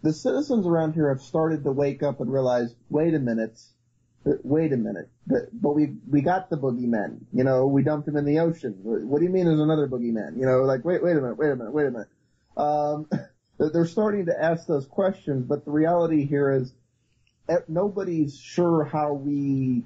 the citizens around here have started to wake up and realize, wait a minute, but we got the boogeyman. You know, we dumped him in the ocean. What do you mean there's another boogeyman? You know, like, wait a minute. They're starting to ask those questions, but the reality here is nobody's sure how we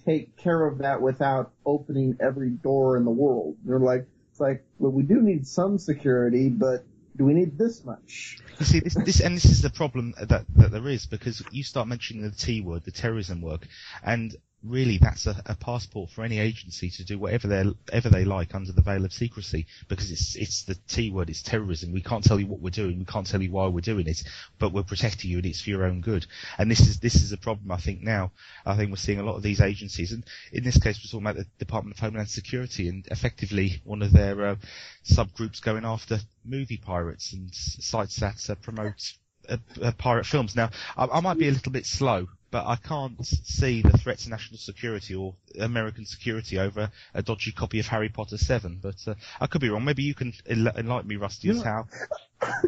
take care of that without opening every door in the world. It's like, well, we do need some security, but do we need this much? You see, this is the problem that there is, because you start mentioning the T word, the terrorism work, and really that's a passport for any agency to do whatever they like under the veil of secrecy, because it's the T word, it's terrorism. We can't tell you what we're doing, we can't tell you why we're doing it, but we're protecting you and it's for your own good. And this is a problem, I think, now. I think we're seeing a lot of these agencies, and in this case we're talking about the Department of Homeland Security, and effectively one of their subgroups going after movie pirates and sites that promote pirate films. Now, I might be a little bit slow, but I can't see the threat to national security or American security over a dodgy copy of Harry Potter 7. But I could be wrong. Maybe you can enlighten me, Rusty, as how.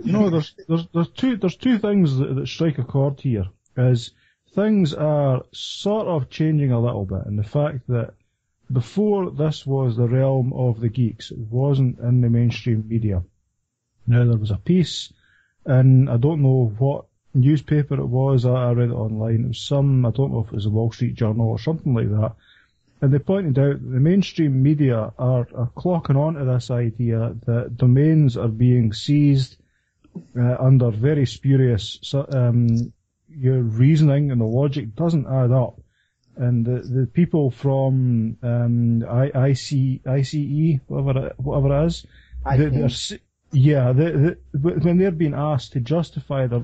You know, there's two things that strike a chord here. Is things are sort of changing a little bit, and the fact that before this was the realm of the geeks, it wasn't in the mainstream media. Now there was a piece, and I don't know what newspaper it was, I read it online, it was I don't know if it was the Wall Street Journal or something like that, and they pointed out that the mainstream media are clocking on to this idea that domains are being seized under very spurious your reasoning, and the logic doesn't add up. And the people from ICE, whatever it is, when they're being asked to justify their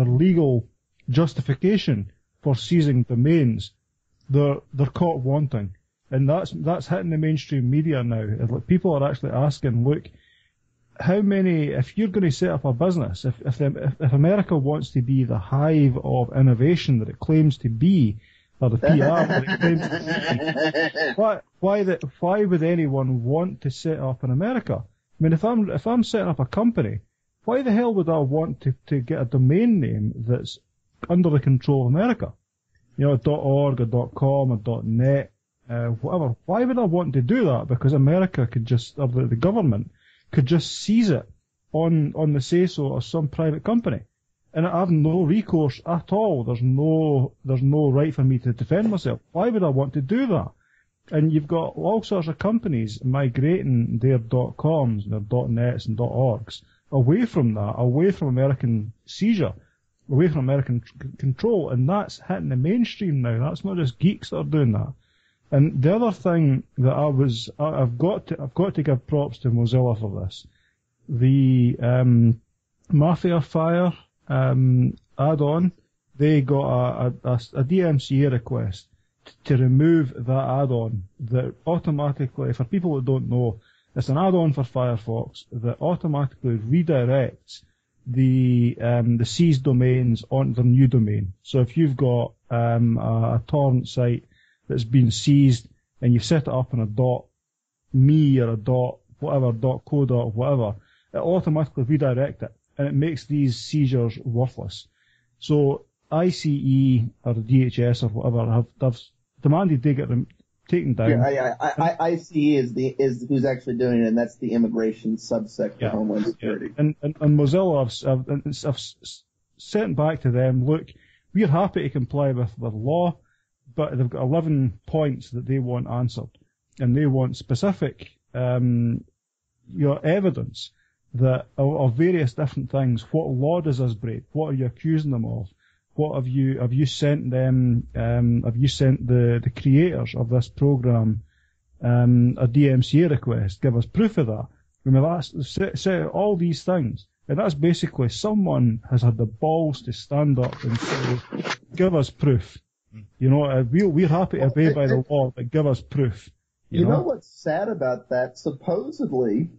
legal justification for seizing domains, they're caught wanting, and that's hitting the mainstream media now. Like, people are actually asking, look, how many? If you're going to set up a business, if America wants to be the hive of innovation that it claims to be, or the PR that it claims to be, why would anyone want to set up in America? I mean, if I'm setting up a company, why the hell would I want to get a domain name that's under the control of America? You know, .org or .com or .net, whatever. Why would I want to do that? Because America could just, or the government could just seize it on the say-so of some private company. And I have no recourse at all. There's no right for me to defend myself. Why would I want to do that? And you've got all sorts of companies migrating their .coms and their .nets and .orgs away from that, away from American seizure, away from American control, and that's hitting the mainstream now. That's not just geeks that are doing that. And the other thing that I've got to give props to Mozilla for this. The Mafia Fire add-on, they got a DMCA request to remove that add-on that automatically, for people that don't know, it's an add-on for Firefox that automatically redirects the seized domains onto their new domain. So if you've got a torrent site that's been seized and you've set it up in a .me or a .whatever, .co, whatever, it automatically redirects it, and it makes these seizures worthless. So ICE or DHS or whatever have demanded they get them taken down. ICE is who's actually doing it, and that's the immigration subsector of Homeland Security. Yeah. And Mozilla have sent back to them, look, we're happy to comply with law, but they've got 11 points that they want answered, and they want specific evidence that of various different things. What law does this break? What are you accusing them of? What have you sent them? Have you sent the creators of this program a DMCA request? Give us proof of that. I mean, that's set out all these things, and that's basically someone has had the balls to stand up and say, "Give us proof." You know, we're happy to obey by the law, but give us proof. You know what's sad about that? Supposedly,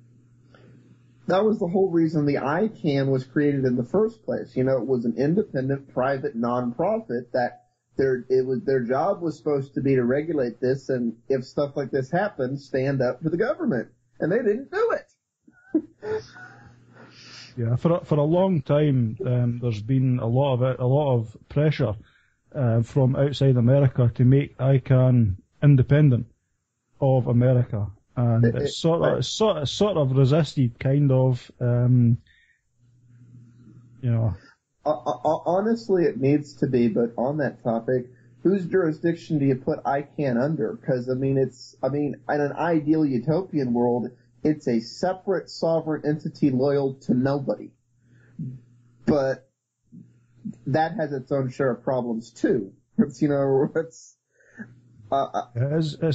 that was the whole reason the ICANN was created in the first place. You know, it was an independent, private, non-profit that their job was supposed to be to regulate this, and if stuff like this happens, stand up to the government. And they didn't do it. Yeah, for a long time, there's been a lot of pressure from outside America to make ICANN independent of America, and it's sort of resisted, kind of, Honestly, it needs to be, but on that topic, whose jurisdiction do you put ICANN under? Because, in an ideal utopian world, it's a separate sovereign entity loyal to nobody. But that has its own share of problems, too. It's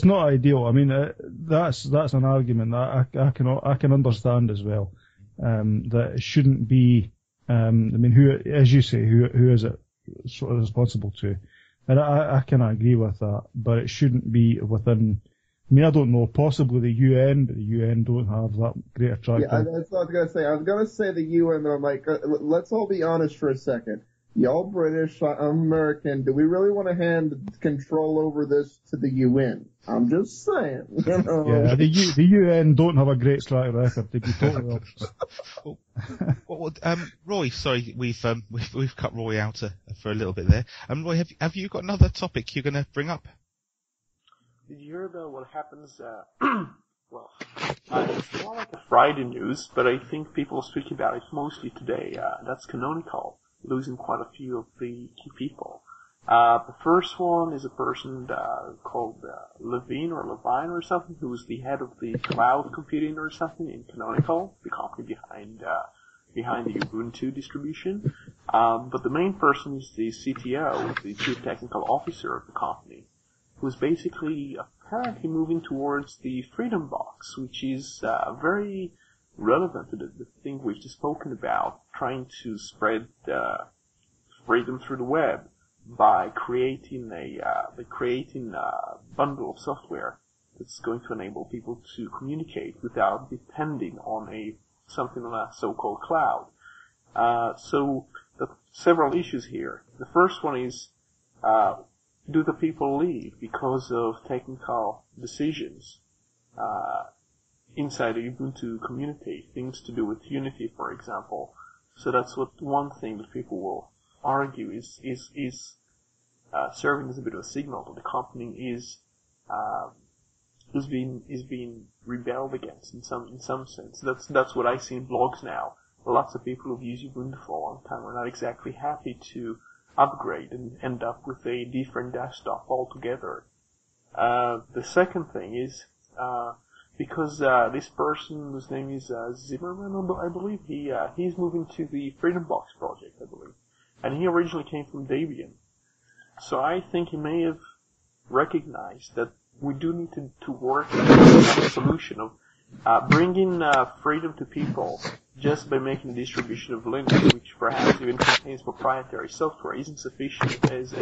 not ideal. I mean, that's an argument that I can understand as well. That it shouldn't be. Who, as you say, who is it sort of responsible to? And I can agree with that, but it shouldn't be within. I don't know, possibly the UN, but the UN don't have that great a track. Yeah, that's what I was going to say. I was going to say the UN, but I'm like, let's all be honest for a second. Y'all British, I'm American, do we really want to hand control over this to the UN? I'm just saying. Yeah, the UN don't have a great track record, to be totally honest. Roy, sorry, we've cut Roy out for a little bit there. Roy, have you got another topic you're going to bring up? Did you hear about what happens? Well, it's more like a Friday news, but I think people speak about it mostly today. That's Canonical losing quite a few of the key people. The first one is a person called Levine or something, who was the head of the cloud computing or something in Canonical, the company behind the Ubuntu distribution. But the main person is the CTO, the Chief Technical Officer of the company, who's basically apparently moving towards the Freedom Box, which is very relevant to the thing we've just spoken about, trying to spread freedom through the web by creating a bundle of software that's going to enable people to communicate without depending on something on a so-called cloud. So there are several issues here. The first one is, do the people leave because of technical decisions inside the Ubuntu community, things to do with Unity, for example? So that's one thing that people will argue is serving as a bit of a signal that the company is being rebelled against in some sense. That's what I see in blogs now. Lots of people who've used Ubuntu for a long time are not exactly happy to upgrade and end up with a different desktop altogether. The second thing is, because this person, whose name is Zimmerman, I believe, he's moving to the Freedom Box project, I believe. And he originally came from Debian. So I think he may have recognized that we do need to work on a solution of bringing freedom to people just by making a distribution of Linux, which perhaps even contains proprietary software, isn't sufficient as a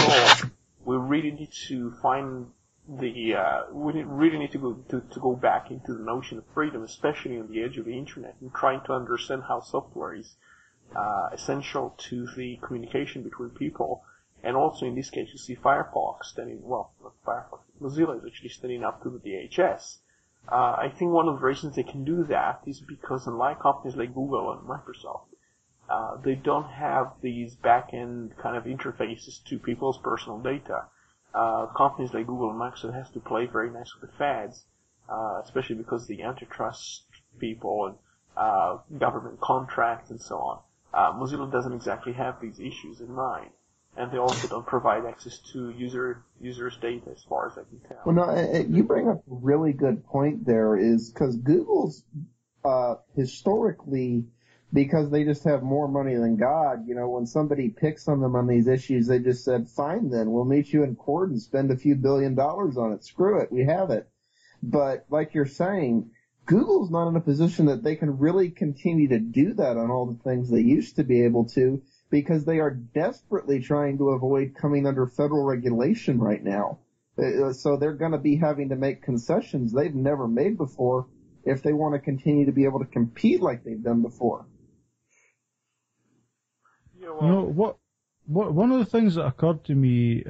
goal. We really need to find we really need to go back into the notion of freedom, especially on the edge of the internet, and trying to understand how software is essential to the communication between people. And also in this case, you see Firefox Mozilla is actually standing up to the DHS. I think one of the reasons they can do that is because, unlike companies like Google and Microsoft, they don't have these back-end kind of interfaces to people's personal data. Companies like Google and Microsoft have to play very nice with the feds, especially because the antitrust people and government contracts and so on. Mozilla doesn't exactly have these issues in mind. And they also don't provide access to users' data, as far as I can tell. Well, no, you bring up a really good point there, is because Google's historically, because they just have more money than God, when somebody picks on them on these issues, they just said, fine then, we'll meet you in court and spend a few $1 billion on it. Screw it, we have it. But like you're saying, Google's not in a position that they can really continue to do that on all the things they used to be able to, because they are desperately trying to avoid coming under federal regulation right now. So they're going to be having to make concessions they've never made before if they want to continue to be able to compete like they've done before. Yeah, well, one of the things that occurred to me,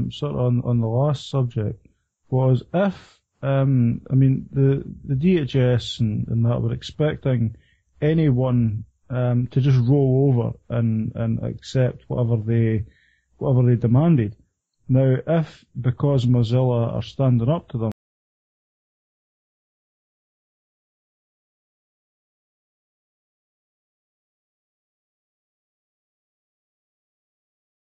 sort of on the last subject, was if I mean, the DHS and that were expecting anyone to just roll over and accept whatever they demanded. Now, if because Mozilla are standing up to them,